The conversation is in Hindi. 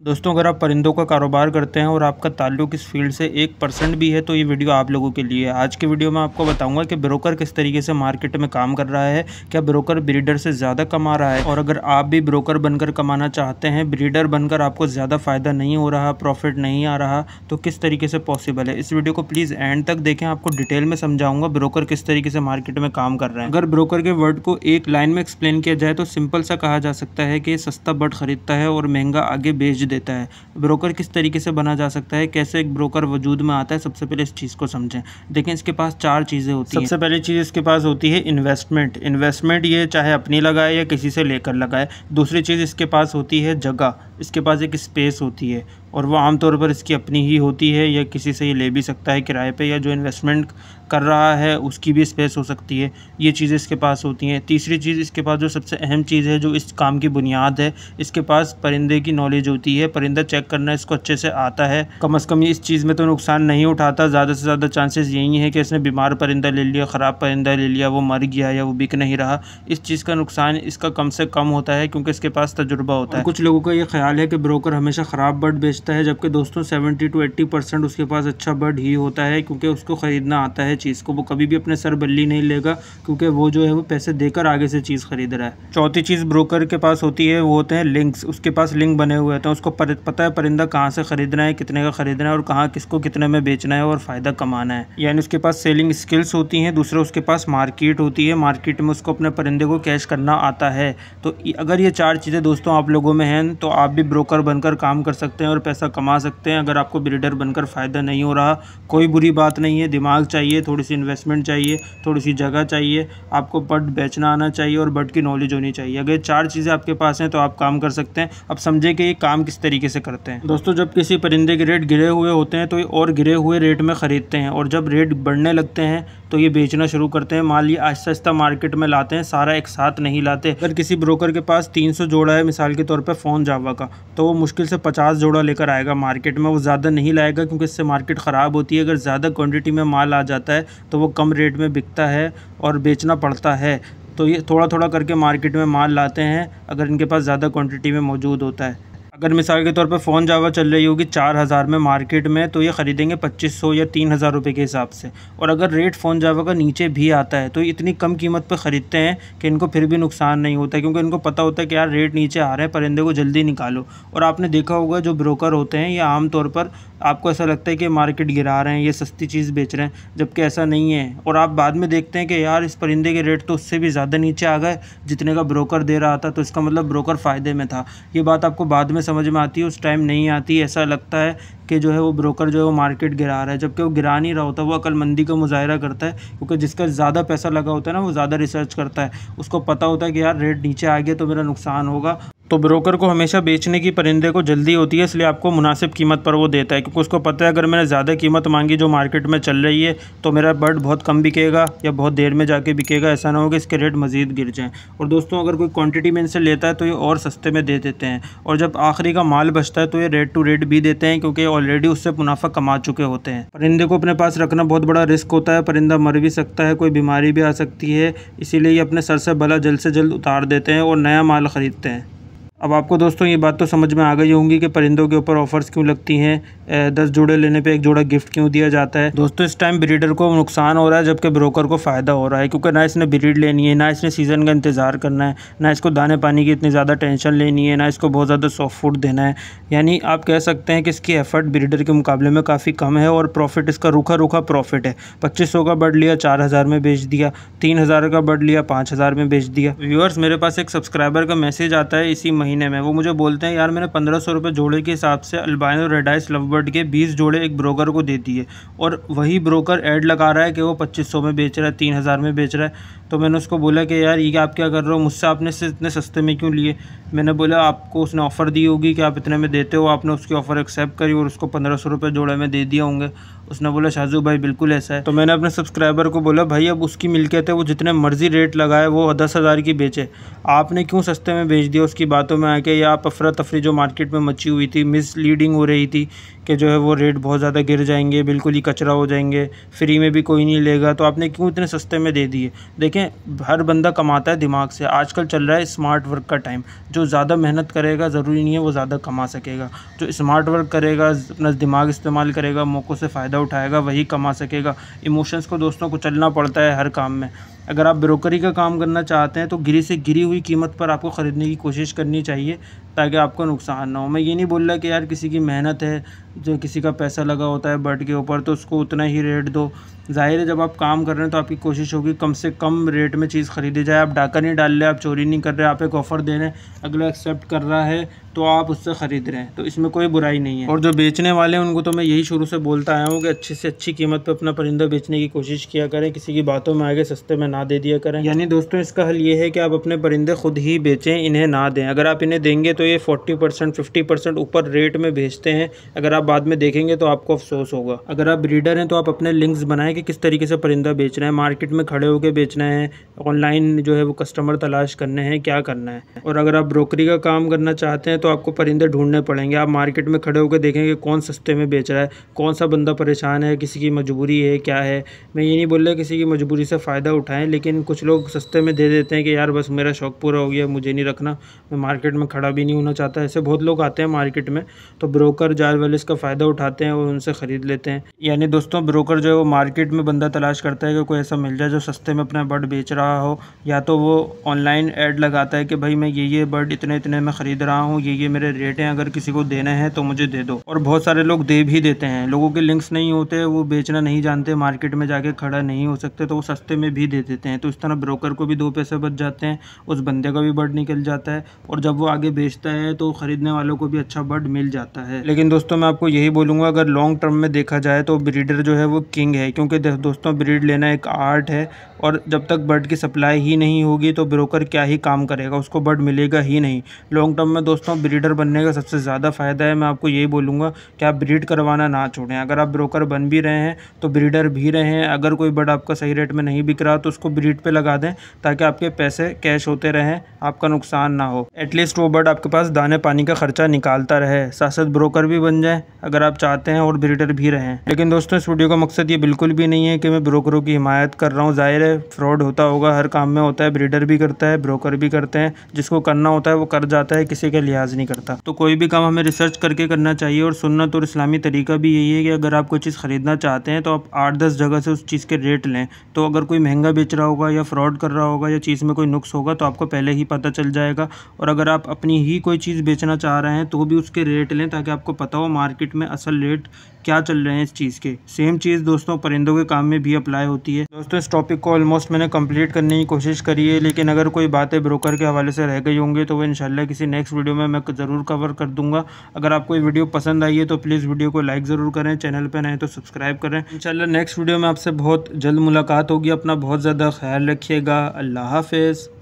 दोस्तों, अगर आप परिंदों का कारोबार करते हैं और आपका ताल्लुक इस फील्ड से 1% भी है तो ये वीडियो आप लोगों के लिए है। आज की वीडियो में आपको बताऊंगा कि ब्रोकर किस तरीके से मार्केट में काम कर रहा है, क्या ब्रोकर ब्रीडर से ज़्यादा कमा रहा है, और अगर आप भी ब्रोकर बनकर कमाना चाहते हैं, ब्रीडर बनकर आपको ज़्यादा फ़ायदा नहीं हो रहा, प्रॉफिट नहीं आ रहा, तो किस तरीके से पॉसिबल है। इस वीडियो को प्लीज़ एंड तक देखें, आपको डिटेल में समझाऊंगा ब्रोकर किस तरीके से मार्केट में काम कर रहे हैं। अगर ब्रोकर के वर्ड को एक लाइन में एक्सप्लेन किया जाए तो सिंपल सा कहा जा सकता है कि सस्ता बर्ड खरीदता है और महंगा आगे बेच देता है। ब्रोकर किस तरीके से बना जा सकता है, कैसे एक ब्रोकर वजूद में आता है, सबसे पहले इस चीज़ को समझें। देखें, इसके पास 4 चीज़ें होती हैं। सबसे पहली चीज़ इसके पास होती है इन्वेस्टमेंट ये चाहे अपनी लगाए या किसी से लेकर लगाए। दूसरी चीज़ इसके पास होती है जगह, इसके पास एक स्पेस होती है और वो आमतौर पर इसकी अपनी ही होती है या किसी से ये ले भी सकता है किराए पे, या जो इन्वेस्टमेंट कर रहा है उसकी भी स्पेस हो सकती है। ये चीज़ें इसके पास होती हैं। तीसरी चीज़ इसके पास जो सबसे अहम चीज़ है, जो इस काम की बुनियाद है, इसके पास परिंदे की नॉलेज होती है। परिंदा चेक करना इसको अच्छे से आता है, कम से कम ये इस चीज़ में तो नुकसान नहीं उठाता। ज़्यादा से ज़्यादा चांसेस यही है कि इसने बीमार परिंदा ले लिया, ख़राब परिंदा ले लिया, वो मर गया या वो बिक नहीं रहा, इस चीज़ का नुकसान इसका कम से कम होता है क्योंकि इसके पास तजुर्बा होता है। कुछ लोगों का ये ख्याल है कि ब्रोकर हमेशा ख़राब बर्ड बेचता है, जबकि दोस्तों 70 to 80% उसके पास अच्छा बर्ड ही होता है क्योंकि उसको ख़रीदना आता है चीज़ को। वो कभी भी अपने सर बल्ली नहीं लेगा क्योंकि वो जो है वो पैसे देकर आगे से चीज़ खरीद रहा है। चौथी चीज़ ब्रोकर के पास होती है, वो होते हैं लिंक्स। उसके पास लिंक बने हुए होते हैं, उसको पता है परिंदा कहाँ से ख़रीदना है, कितने का ख़रीदना है और कहाँ किसको कितने में बेचना है और फ़ायदा कमाना है। यानी उसके पास सेलिंग स्किल्स होती हैं। दूसरा, उसके पास मार्केट होती है, मार्केट में उसको अपने परिंदे को कैश करना आता है। तो अगर ये 4 चीज़ें दोस्तों आप लोगों में हैं तो आप भी ब्रोकर बनकर काम कर सकते हैं और पैसा कमा सकते हैं। अगर आपको ब्रीडर बनकर फ़ायदा नहीं हो रहा, कोई बुरी बात नहीं है। दिमाग चाहिए, थोड़ी सी इन्वेस्टमेंट चाहिए, थोड़ी सी जगह चाहिए, आपको बर्ड बेचना आना चाहिए और बर्ड की नॉलेज होनी चाहिए। अगर 4 चीज़ें आपके पास हैं तो आप काम कर सकते हैं। अब समझे कि ये काम किस तरीके से करते हैं। दोस्तों, जब किसी परिंदे के रेट गिरे हुए होते हैं तो ये और गिरे हुए रेट में ख़रीदते हैं, और जब रेट बढ़ने लगते हैं तो ये बेचना शुरू करते हैं। माल ये आहिस्ता आहिस्ता मार्केट में लाते हैं, सारा एक साथ नहीं लाते। अगर किसी ब्रोकर के पास 300 जोड़ा है मिसाल के तौर पे फ़ोन जावा का, तो वो मुश्किल से 50 जोड़ा लेकर आएगा मार्केट में। वो ज़्यादा नहीं लाएगा क्योंकि इससे मार्केट ख़राब होती है। अगर ज़्यादा क्वांटिटी में माल आ जाता है तो वो कम रेट में बिकता है और बेचना पड़ता है। तो ये थोड़ा थोड़ा करके मार्केट में माल लाते हैं अगर इनके पास ज़्यादा क्वांटिटी में मौजूद होता है। अगर मिसाल के तौर पे फ़ोन जावा चल रही होगी 4000 में मार्केट में, तो ये ख़रीदेंगे 2500 या 3000 रुपये के हिसाब से। और अगर रेट फ़ोन जावा का नीचे भी आता है तो ये इतनी कम कीमत पे ख़रीदते हैं कि इनको फिर भी नुकसान नहीं होता, क्योंकि इनको पता होता है कि यार रेट नीचे आ रहे हैं, परिंदे को जल्दी निकालो। और आपने देखा होगा जो ब्रोकर होते हैं ये आम तौर पर आपको ऐसा लगता है कि मार्केट गिरा रहे हैं, ये सस्ती चीज़ बेच रहे हैं, जबकि ऐसा नहीं है। और आप बाद में देखते हैं कि यार इस परिंदे के रेट तो उससे भी ज़्यादा नीचे आ गए जितने का ब्रोकर दे रहा था, तो इसका मतलब ब्रोकर फ़ायदे में था। ये बात आपको बाद में समझ में आती है, उस टाइम नहीं आती। ऐसा लगता है कि जो है वो ब्रोकर जो है वो मार्केट गिरा रहा है, जबकि वो गिरा नहीं रहा होता। वो अक्लमंदी का मुजाहिरा करता है क्योंकि जिसका ज़्यादा पैसा लगा होता है ना, वो ज़्यादा रिसर्च करता है। उसको पता होता है कि यार रेट नीचे आ गया तो मेरा नुकसान होगा। तो ब्रोकर को हमेशा बेचने की परिंदे को जल्दी होती है, इसलिए आपको मुनासिब कीमत पर वो देता है, क्योंकि उसको पता है अगर मैंने ज़्यादा कीमत मांगी जो मार्केट में चल रही है तो मेरा बर्ड बहुत कम बिकेगा या बहुत देर में जाके बिकेगा। ऐसा ना हो कि इसके रेट मज़ीद गिर जाएँ। और दोस्तों, अगर कोई क्वांटिटी में इनसे लेता है तो ये और सस्ते में दे देते हैं, और जब आखिरी का माल बचता है तो ये रेट टू रेट भी देते हैं क्योंकि ऑलरेडी उससे मुनाफा कमा चुके होते हैं। परिंदे को अपने पास रखना बहुत बड़ा रिस्क होता है, परिंदा मर भी सकता है, कोई बीमारी भी आ सकती है, इसीलिए ये अपने सर से बला जल्द से जल्द उतार देते हैं और नया माल ख़रीदते हैं। अब आपको दोस्तों ये बात तो समझ में आ गई होंगी कि परिंदों के ऊपर ऑफर्स क्यों लगती हैं, 10 जोड़े लेने पे 1 जोड़ा गिफ्ट क्यों दिया जाता है। दोस्तों, इस टाइम ब्रीडर को नुकसान हो रहा है जबकि ब्रोकर को फ़ायदा हो रहा है, क्योंकि ना इसने ब्रीड लेनी है, ना इसने सीज़न का इंतज़ार करना है, ना इसको दाने पानी की इतनी ज़्यादा टेंशन लेनी है, ना इसको बहुत ज़्यादा सॉफ्ट फूड देना है। यानी आप कह सकते हैं कि इसकी एफ़र्ट ब्रीडर के मुकाबले में काफ़ी कम है और प्रॉफिट इसका रूखा रूखा प्रॉफिट है। 2500 का बर्ड लिया 4000 में बेच दिया, 3000 का बर्ड लिया 5000 में बेच दिया। व्यूअर्स, मेरे पास एक सब्सक्राइबर का मैसेज आता है इसी महीने में। वो मुझे बोलते हैं यार मैंने 1500 रुपये जोड़े के हिसाब से अल्बाइनो रेड आइज लवबर्ड के 20 जोड़े एक ब्रोकर को दे दिए, और वही ब्रोकर ऐड लगा रहा है कि वो 2500 में बेच रहा है, 3000 में बेच रहा है। तो मैंने उसको बोला कि यार ये आप क्या कर रहे हो, मुझसे आपने से इतने सस्ते में क्यों लिए। मैंने बोला आपको उसने ऑफ़र दी होगी कि आप इतने में देते हो, आपने उसकी ऑफ़र एक्सेप्ट करी और उसको 1500 रुपये जोड़े में दे दिया होंगे। उसने बोला शाजू भाई बिल्कुल ऐसा है। तो मैंने अपने सब्सक्राइबर को बोला भाई अब उसकी मिल्कियत है, वो जितने मर्जी रेट लगाए, वो 10,000 की बेचे, आपने क्यों सस्ते में बेच दिया। उसकी बातों में आके या आप अफरा तफरी जो मार्केट में मची हुई थी, मिसलीडिंग हो रही थी कि जो है वो रेट बहुत ज़्यादा गिर जाएंगे, बिल्कुल ही कचरा हो जाएंगे, फ्री में भी कोई नहीं लेगा, तो आपने क्यों इतने सस्ते में दे दिए। देखिए देखें हर बंदा कमाता है दिमाग से। आजकल चल रहा है स्मार्ट वर्क का टाइम। जो ज़्यादा मेहनत करेगा ज़रूरी नहीं है वो ज़्यादा कमा सकेगा। जो स्मार्ट वर्क करेगा, अपना दिमाग इस्तेमाल करेगा, मौक़ों से फ़ायदा उठाएगा, वही कमा सकेगा। इमोशंस को दोस्तों कुचलना पड़ता है हर काम में। अगर आप ब्रोकरी का काम करना चाहते हैं तो गिरी से गिरी हुई कीमत पर आपको ख़रीदने की कोशिश करनी चाहिए ताकि आपको नुकसान ना हो। मैं ये नहीं बोल रहा कि यार किसी की मेहनत है, जो किसी का पैसा लगा होता है बर्ड के ऊपर, तो उसको उतना ही रेट दो। ज़ाहिर है जब आप काम कर रहे हैं तो आपकी कोशिश होगी कम से कम रेट में चीज़ ख़रीदी जाए। आप डाका नहीं डाल रहे, आप चोरी नहीं कर रहे, आप एक ऑफ़र दे रहे हैं, अगला एक्सेप्ट कर रहा है तो आप उससे ख़रीद रहे हैं, तो इसमें कोई बुराई नहीं है। और जो बेचने वाले हैं उनको तो मैं यही शुरू से बोलता आया हूँ कि अच्छी से अच्छी कीमत पे अपना परिंदा बेचने की कोशिश किया करें, किसी की बातों में आगे सस्ते में ना दे दिया करें। यानी दोस्तों इसका हल ये है कि आप अपने परिंदे खुद ही बेचें, इन्हें ना दें। अगर आप इन्हें देंगे तो ये 40% 50% ऊपर रेट में बेचते हैं। अगर आप बाद में देखेंगे तो आपको अफसोस होगा। अगर आप ब्रीडर हैं तो आप अपने लिंक्स बनाएं कि किस तरीके से परिंदा बेचना है, मार्केट में खड़े होकर बेचना है, ऑनलाइन जो है वो कस्टमर तलाश करने हैं, क्या करना है। और अगर आप ब्रोकरी का काम करना चाहते हैं तो आपको परिंदे ढूंढने पड़ेंगे। आप मार्केट में खड़े होकर देखेंगे कौन सस्ते में बेच रहा है, कौन सा बंदा परेशान है, किसी की मजबूरी है, क्या है। मैं ये नहीं बोल रहा किसी की मजबूरी से फ़ायदा उठाएं, लेकिन कुछ लोग सस्ते में दे देते हैं कि यार बस मेरा शौक़ पूरा हो गया, मुझे नहीं रखना, मैं मार्केट में खड़ा भी नहीं होना चाहता। ऐसे बहुत लोग आते हैं मार्केट में, तो ब्रोकर जाल वाले इसका फ़ायदा उठाते हैं और उनसे ख़रीद लेते हैं। यानी दोस्तों ब्रोकर जो है वो मार्केट में बंदा तलाश करता है कि कोई ऐसा मिल जाए जो सस्ते में अपना बर्ड बेच रहा हो, या तो वो ऑनलाइन ऐड लगाता है कि भाई मैं ये बर्ड इतने इतने में ख़रीद रहा हूँ, ये मेरे रेट हैं, अगर किसी को देने हैं तो मुझे दे दो। और बहुत सारे लोग दे भी देते हैं। लोगों के लिंक्स नहीं होते, वो बेचना नहीं जानते, मार्केट में जाके खड़ा नहीं हो सकते, तो वो सस्ते में भी दे देते हैं। तो इस तरह ब्रोकर को भी 2 पैसे बच जाते हैं, उस बंदे का भी बर्ड निकल जाता है, और जब वो आगे बेचता है तो ख़रीदने वालों को भी अच्छा बर्ड मिल जाता है। लेकिन दोस्तों मैं आपको यही बोलूँगा, अगर लॉन्ग टर्म में देखा जाए तो ब्रीडर जो है वो किंग है, क्योंकि दोस्तों ब्रीड लेना एक आर्ट है, और जब तक बर्ड की सप्लाई ही नहीं होगी तो ब्रोकर क्या ही काम करेगा, उसको बर्ड मिलेगा ही नहीं। लॉन्ग टर्म में दोस्तों ब्रीडर बनने का सबसे ज़्यादा फ़ायदा है। मैं आपको यही बोलूँगा कि आप ब्रीड करवाना ना छोड़ें। अगर आप ब्रोकर बन भी रहे हैं तो ब्रीडर भी रहें। अगर कोई बर्ड आपका सही रेट में नहीं बिक रहा तो उसको ब्रीड पे लगा दें, ताकि आपके पैसे कैश होते रहें, आपका नुकसान ना हो। एटलीस्ट वो बर्ड आपके पास दाने पानी का खर्चा निकालता रहे। साथ साथ ब्रोकर भी बन जाए अगर आप चाहते हैं, और ब्रीडर भी रहें। लेकिन दोस्तों इस वीडियो का मकसद ये बिल्कुल भी नहीं है कि मैं ब्रोकरों की हिमायत कर रहा हूँ। ज़ाहिर है फ्रॉड होता होगा, हर काम में होता है, ब्रीडर भी करता है, ब्रोकर भी करते हैं। जिसको करना होता है वो कर जाता है, किसी का लिहाज नहीं करता। तो कोई भी काम हमें रिसर्च करके करना चाहिए, और सुन्नत और इस्लामी तरीका भी यही है कि अगर आप कोई चीज़ ख़रीदना चाहते हैं तो आप 8-10 जगह से उस चीज़ के रेट लें। तो अगर कोई महंगा बेच रहा होगा या फ्रॉड कर रहा होगा या चीज़ में कोई नुक्स होगा तो आपको पहले ही पता चल जाएगा। और अगर आप अपनी ही कोई चीज़ बेचना चाह रहे हैं तो भी उसके रेट लें, ताकि आपको पता हो मार्केट में असल रेट क्या चल रहे हैं इस चीज़ के। सेम चीज़ दोस्तों परिंदों के काम में भी अप्लाई होती है। दोस्तों इस टॉपिक को ऑलमोस्ट मैंने कंप्लीट करने की कोशिश करी है, लेकिन अगर कोई बातें ब्रोकर के हवाले से रह गई होंगी तो वो इंशाल्लाह किसी नेक्स्ट वीडियो में मैं ज़रूर कवर कर दूंगा। अगर आपको ये वीडियो पसंद आई है तो प्लीज़ वीडियो को लाइक ज़रूर करें, चैनल पर नए तो सब्सक्राइब करें। इंशाल्लाह नेक्स्ट वीडियो में आपसे बहुत जल्द मुलाकात होगी। अपना बहुत ज़्यादा ख्याल रखिएगा। अल्लाह हाफ़िज़।